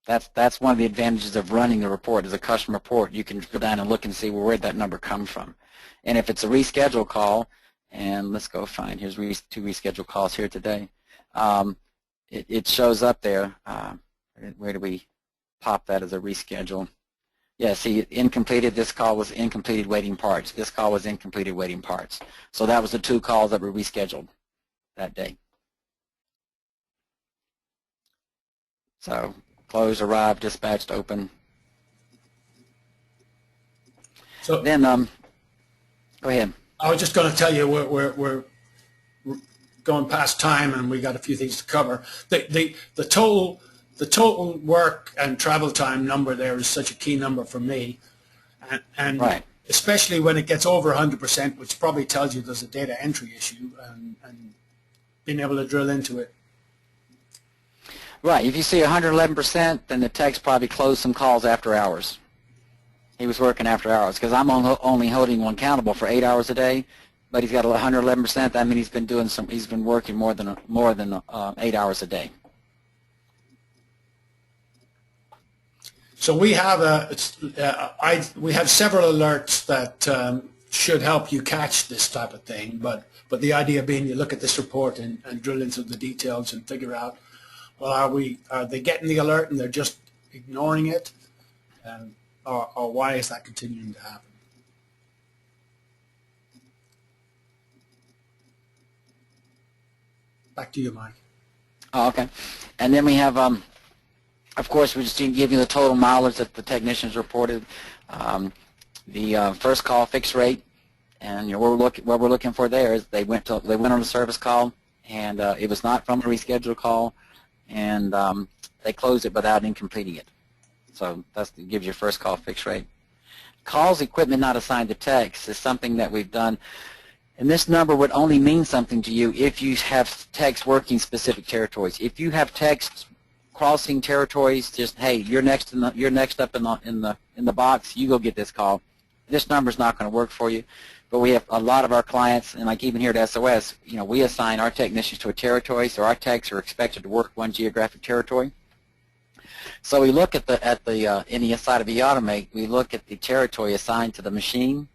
that's one of the advantages of running the report. As a custom report, you can drill down and look and see where that number come from. And if it's a reschedule call, and let's go find, here's 2 reschedule calls here today, it shows up there. Where do we pop that as a reschedule? Yeah, see, incompleted, this call was incompleted waiting parts. This call was incompleted waiting parts. So that was the 2 calls that were rescheduled that day. So closed, arrived, dispatched, open. So then, go ahead. I was just going to tell you we're going past time, and we got a few things to cover. The total work and travel time number there is such a key number for me, and right. Especially when it gets over 100%, which probably tells you there's a data entry issue, and being able to drill into it. Right. If you see 111%, then the tech's probably closed some calls after hours. He was working after hours, because I'm only holding one accountable for 8 hours a day. but he's got 111%. That means he's been working more than 8 hours a day. So we have we have several alerts that should help you catch this type of thing, but the idea being you look at this report and drill into the details and figure out, well, are they getting the alert and they're just ignoring it, or why is that continuing to happen? Back to you, Mike. Oh, okay. And then we have, of course, we just give you the total mileage that the technicians reported, the first call fixed rate, and what we're looking for there is they went on a service call, and it was not from a rescheduled call, and they closed it without completing it. So that gives you first call fixed rate. Calls equipment not assigned to techs is something that we've done. And this number would only mean something to you if you have techs working specific territories. If you have techs crossing territories, just hey, you're next up in the box. You go get this call. This number's not going to work for you. But we have a lot of our clients, and like even here at SOS, we assign our technicians to a territory, so our techs are expected to work one geographic territory. So we look at in the side of eAutomate, we look at the territory assigned to the machine.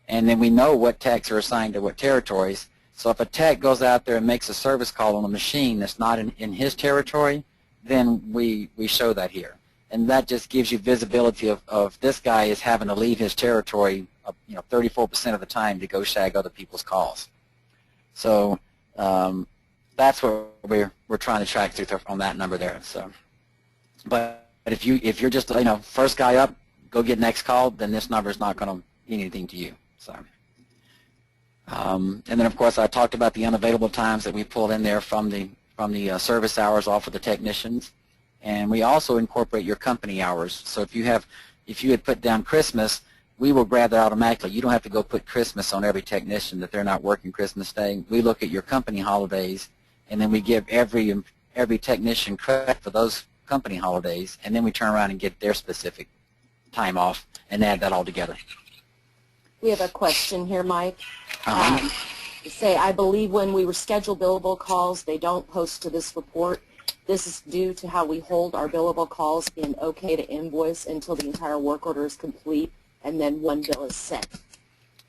And then we know what techs are assigned to what territories. So if a tech goes out there and makes a service call on a machine that's not in his territory, then we show that here. And that just gives you visibility of this guy is having to leave his territory 34% of the time to go shag other people's calls. So that's what we're trying to track through on that number there. So, but if you're just first guy up, go get next call, then this number is not going to mean anything to you. So, and then of course I talked about the unavailable times that we pulled in there from the service hours off of the technicians, and we also incorporate your company hours. So if you had put down Christmas, we will grab that automatically. You don't have to go put Christmas on every technician that they're not working Christmas Day. We look at your company holidays, and then we give every technician credit for those company holidays, and then we turn around and get their specific time off and add that all together. We have a question here, Mike. Say, I believe when we reschedule billable calls, they don't post to this report. This is due to how we hold our billable calls in OK to invoice until the entire work order is complete, and then one bill is sent.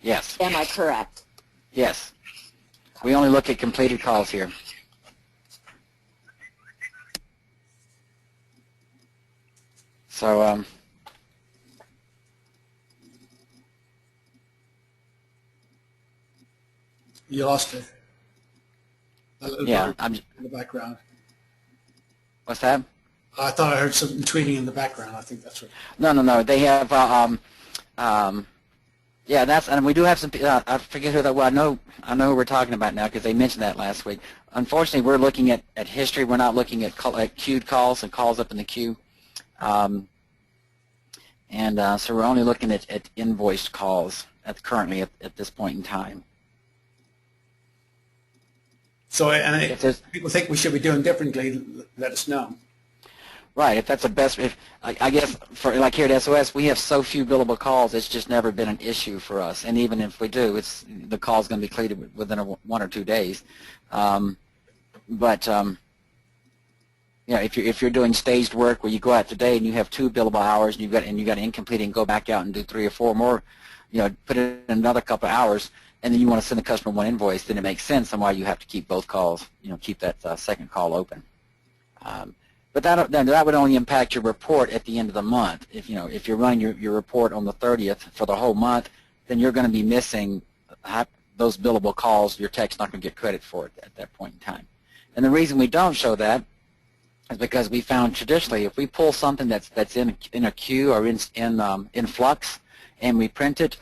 Yes. Am I correct? Yes. We only look at completed calls here. So, You lost it. Yeah, in the background. What's that? I thought I heard something tweeting in the background. I think that's what. No. They have. Yeah, and we do have some. I forget who that was. I know who we're talking about now because they mentioned that last week. Unfortunately, we're looking at history. We're not looking at queued calls and calls up in the queue. So we're only looking at invoiced calls currently at this point in time. So, and if people think we should be doing differently, let us know. Right. If that's the best, I guess for like here at SOS, we have so few billable calls. It's just never been an issue for us. And even if we do, the call's going to be completed within 1 or 2 days. If you're doing staged work where you go out today and you have 2 billable hours and you got to incomplete and go back out and do 3 or 4 more, put it in another couple of hours, and then you want to send the customer one invoice, then it makes sense on why you have to keep both calls, keep that second call open. But that would only impact your report at the end of the month. If you're running your report on the 30th for the whole month, then you're going to be missing those billable calls. Your tech's not going to get credit for it at that point in time. And the reason we don't show that is because we found traditionally if we pull something that's in a queue or in flux and we print it,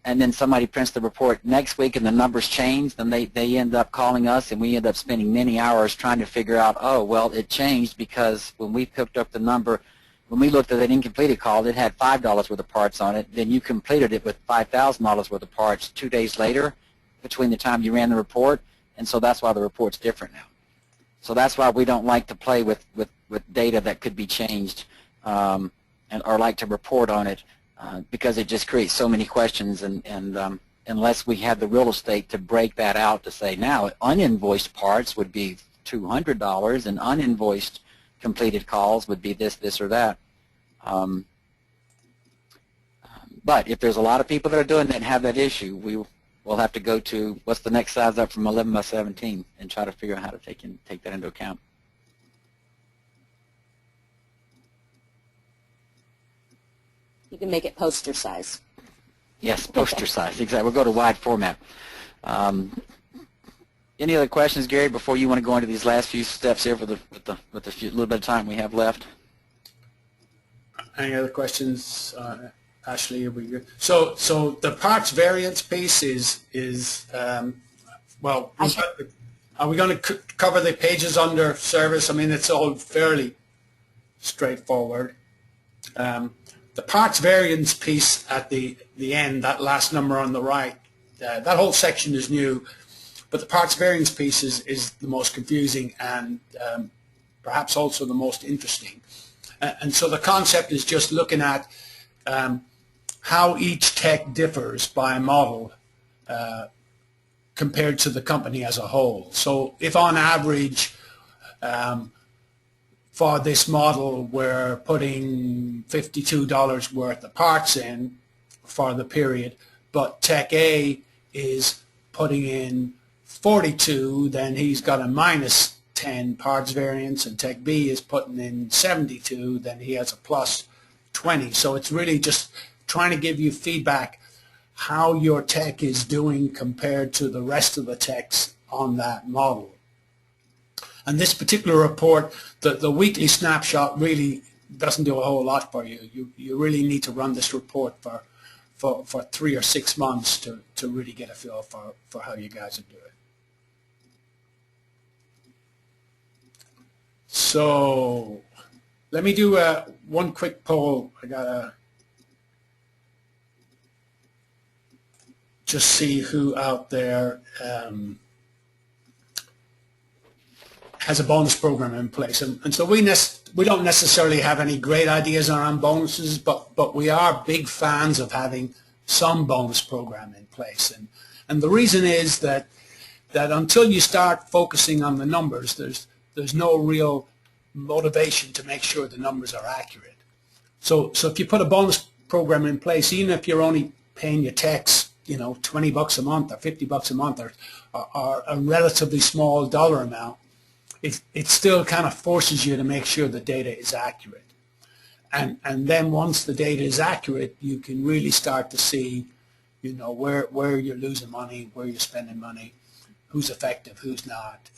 and then somebody prints the report next week and the numbers change, then they end up calling us and we end up spending many hours trying to figure out, oh, well, it changed because when we picked up the number, when we looked at an incompleted call, it had $5 worth of parts on it. Then you completed it with $5,000 worth of parts 2 days later between the time you ran the report, and so that's why the report's different now. So that's why we don't like to play with data that could be changed or like to report on it. Because it just creates so many questions and unless we had the real estate to break that out to say now uninvoiced parts would be $200 and uninvoiced completed calls would be this, or that. But if there's a lot of people that are doing that and have that issue, we'll have to go to what's the next size up from 11 by 17 and try to figure out how to take that into account. You can make it poster size. Yes, poster size, exactly. We'll go to wide format. Any other questions, Gary, before you want to go into these last few steps here with the little bit of time we have left? Any other questions, Ashley? Are we good? So the parts variance piece is well, are we going to cover the pages under service? I mean, it's all fairly straightforward. The parts variance piece at the end, that last number on the right, that whole section is new, but the parts variance piece is the most confusing and perhaps also the most interesting. And so the concept is just looking at how each tech differs by model compared to the company as a whole. So if on average for this model we're putting $52 worth of parts in for the period, but Tech A is putting in 42, then he's got a minus 10 parts variance, and Tech B is putting in 72, then he has a plus 20. So it's really just trying to give you feedback how your tech is doing compared to the rest of the techs on that model. And this particular report, the weekly snapshot really doesn't do a whole lot for you. You really need to run this report for 3 or 6 months to really get a feel for how you guys are doing. So let me do one quick poll. I gotta just see who out there has a bonus program in place, and so we don't necessarily have any great ideas around bonuses, but we are big fans of having some bonus program in place, and the reason is that until you start focusing on the numbers, there's no real motivation to make sure the numbers are accurate. So if you put a bonus program in place, even if you're only paying your techs, $20 a month or $50 a month or a relatively small dollar amount, it still kind of forces you to make sure the data is accurate. And then once the data is accurate, you can really start to see, where you're losing money, where you're spending money, who's effective, who's not.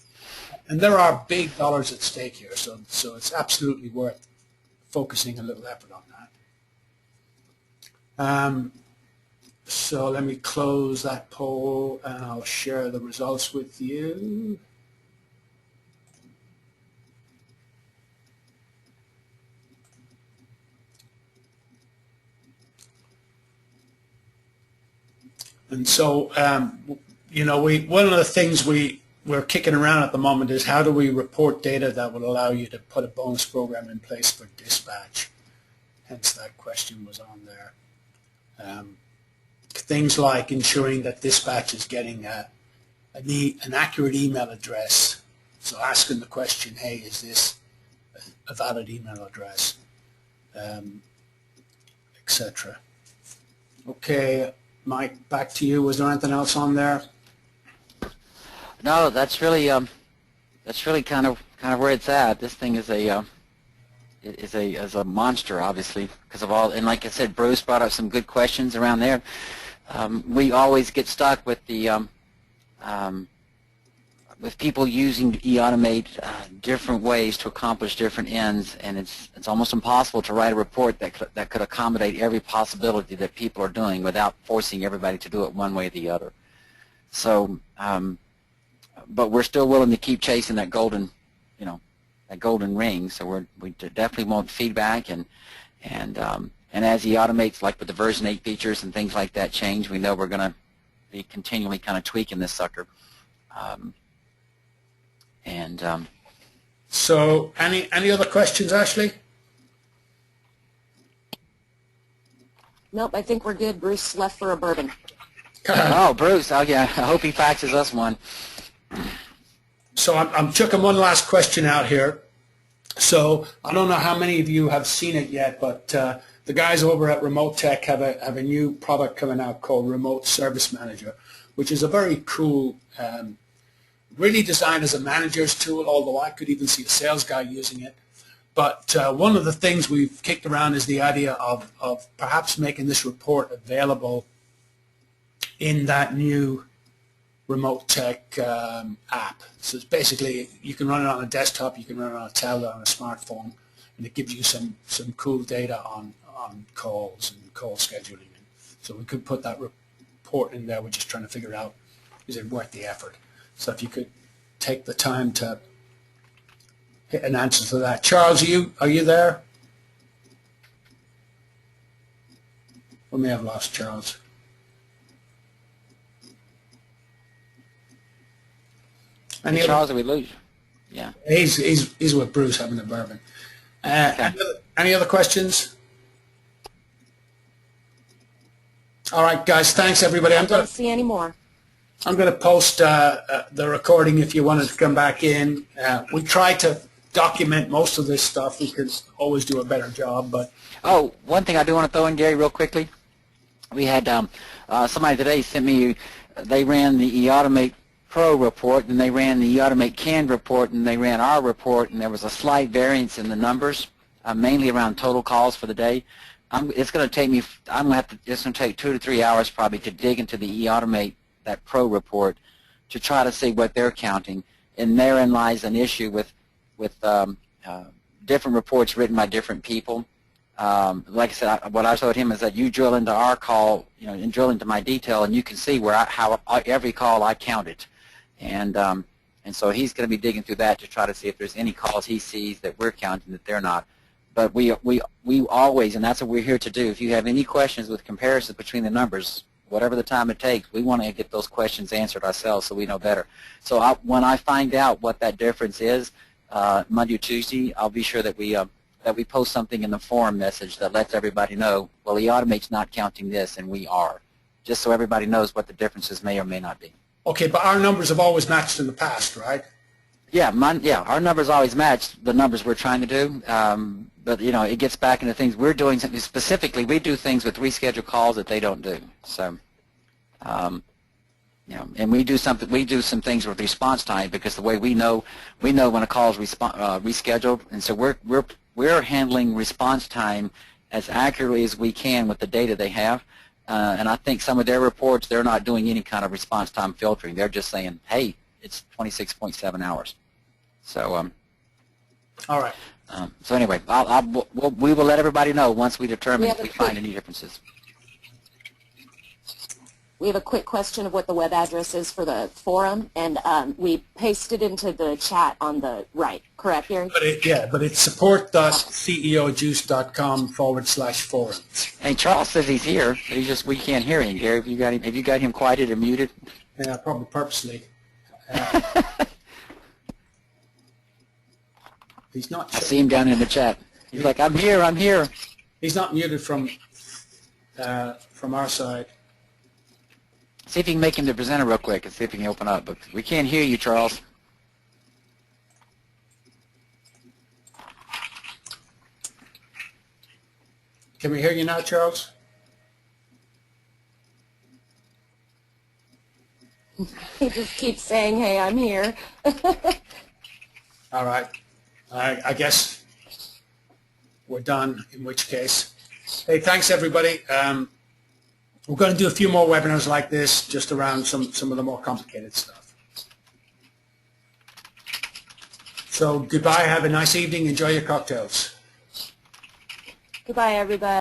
And there are big dollars at stake here, so it's absolutely worth focusing a little effort on that. So let me close that poll, and I'll share the results with you. And so, one of the things we're kicking around at the moment is how do we report data that will allow you to put a bonus program in place for dispatch. Hence that question was on there. Things like ensuring that dispatch is getting an accurate email address. So asking the question, hey, is this a valid email address, etc. Okay, Mike, back to you. Was there anything else on there? No, that's really kind of where it's at. This thing is a monster, obviously, because of all. And like I said, Bruce brought up some good questions around there. We always get stuck with the with people using eAutomate different ways to accomplish different ends, and it's almost impossible to write a report that could accommodate every possibility that people are doing without forcing everybody to do it one way or the other. So, but we're still willing to keep chasing that golden, that golden ring. So we definitely want feedback, and as eAutomates, like with the version 8 features and things like that, change, we know we're going to be continually kind of tweaking this sucker. So any other questions, Ashley? Nope, I think we're good. Bruce left for a bourbon. Oh, Bruce. Oh, yeah. I hope he faxes us one. So I'm chucking one last question out here. So I don't know how many of you have seen it yet, but the guys over at Remote Tech have a new product coming out called Remote Service Manager, which is a very cool, really designed as a manager's tool, although I could even see a sales guy using it. But one of the things we've kicked around is the idea of perhaps making this report available in that new Remote Tech app. So it's basically, you can run it on a desktop, you can run it on a tablet, on a smartphone, and it gives you some cool data on calls and call scheduling. So we could put that report in there. We're just trying to figure out, is it worth the effort? So if you could take the time to hit an answer to that. Charles, are you there? We may have lost Charles. Charles, did we lose? Yeah. He's with Bruce having a bourbon. Okay. Any other questions? All right, guys. Thanks, everybody. I don't see any more. I'm going to post the recording if you wanted to come back in. We try to document most of this stuff. We could always do a better job, but. Oh, one thing I do want to throw in, Gary, real quickly. We had somebody today sent me. They ran the eAutomate Pro report, and they ran the eAutomate Canned report, and they ran our report, and there was a slight variance in the numbers, mainly around total calls for the day. It's going to take me. It's going to take 2 to 3 hours probably to dig into the eAutomate, that Pro report, to try to see what they're counting, and therein lies an issue with different reports written by different people. Like I said, what I told him is that you drill into our call, and drill into my detail, and you can see how every call I counted. And so he's going to be digging through that to try to see if there's any calls he sees that we're counting that they're not. But we always, and that's what we're here to do. If you have any questions with comparisons between the numbers, whatever the time it takes, we want to get those questions answered ourselves so we know better. So when I find out what that difference is, Monday or Tuesday, I'll be sure that we post something in the forum message that lets everybody know, well, eAutomate's not counting this, and we are, just so everybody knows what the differences may or may not be. Okay, but our numbers have always matched in the past, right? Yeah, our numbers always match the numbers we're trying to do. But it gets back into things we're doing. Specifically, we do things with rescheduled calls that they don't do. So, and we do some things with response time, because the way we know when a call is rescheduled, and so we're handling response time as accurately as we can with the data they have. And I think some of their reports, they're not doing any kind of response time filtering. They're just saying, hey, it's 26.7 hours. So, all right. So anyway, we will let everybody know once we determine if we find any differences. We have a quick question of what the web address is for the forum, and we pasted into the chat on the right. Correct, Gary? But it's support.ceo juice.com/forums. Hey, Charles says he's here, but we can't hear him. Gary, have you got him quieted or muted? Yeah, probably purposely. He's not. I see him down in the chat. He's like, I'm here, I'm here. He's not muted from our side. See if you can make him the presenter real quick and see if he can open up. But we can't hear you, Charles. Can we hear you now, Charles? He just keeps saying, hey, I'm here. All right. I guess we're done, in which case. Hey, thanks, everybody. We're going to do a few more webinars like this, just around some of the more complicated stuff. So goodbye. Have a nice evening. Enjoy your cocktails. Goodbye, everybody.